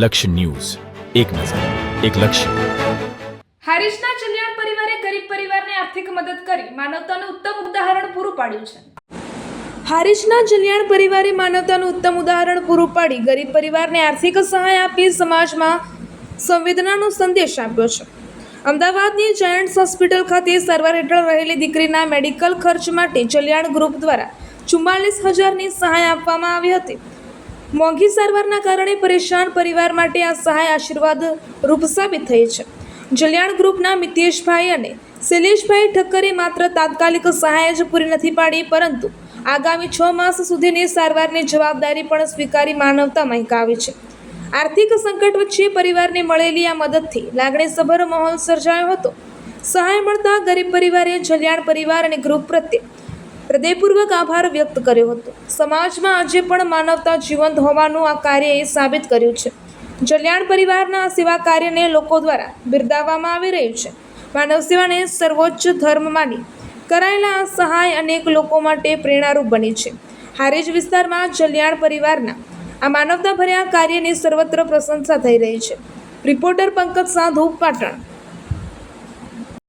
લક્ષ્ય ન્યૂઝ, એક નજર, એક લક્ષ્ય. હારીજના ચલિયાણ પરિવારે ગરીબ પરિવારને આર્થિક મદદ કરી માનવતાનું ઉત્તમ ઉદાહરણ પૂરું પાડ્યું છે. હારીજના ચલિયાણ પરિવારે માનવતાનું ઉત્તમ ઉદાહરણ પૂરું પાડી ગરીબ પરિવારને આર્થિક સહાય આપી સમાજમાં સંવેદનાનો સંદેશ આપ્યો છે. અમદાવાદની જાયન્ટ્સ હોસ્પિટલ ખાતે સારવાર હેઠળ રહેલી દીકરીના મેડિકલ ખર્ચ માટે ચલિયાણ ગ્રુપ દ્વારા 44,000ની સહાય આપવામાં આવી હતી. મોંઘી સારવારના કારણે પરેશાન પરિવાર માટે આ સહાય આશીર્વાદ રૂપ સાબિત થઈ છે. ચલિયાણ ગ્રુપના મિતેશભાઈ અને શૈલેષભાઈ ઠક્કરે માત્ર તાત્કાલિક સહાય જ પૂરી નથી પાડી, પરંતુ આગામી 6 માસ સુધીની સારવારની જવાબદારી પણ સ્વીકારી માનવતા મહેકાવી છે. આર્થિક સંકટ વચ્ચે પરિવારને મળેલી આ મદદથી લાગણીસભર માહોલ સર્જાયો હતો. સહાય મળતા ગરીબ પરિવારે ચલિયાણ પરિવાર અને ગ્રુપ પ્રત્યે હૃદયપૂર્વક આભાર વ્યક્ત કર્યો હતો. સમાજમાં આજે પણ માનવતા જીવંત હોવાનું આ કાર્યએ સાબિત કર્યું છે. ચલિયાણ પરિવારના સેવા કાર્યને લોકો દ્વારા બિરદાવવામાં આવી રહ્યું છે. માનવ સેવાને સર્વોચ્ચ ધર્મ માની કરાયેલા આ સહાય અનેક લોકો માટે પ્રેરણારૂપ બની છે. હારીજ વિસ્તારમાં ચલિયાણ પરિવારના આ માનવતાભર્યા કાર્યની સર્વત્ર પ્રશંસા થઈ રહી છે. રિપોર્ટર પંકજ સાધુ, પાટણ.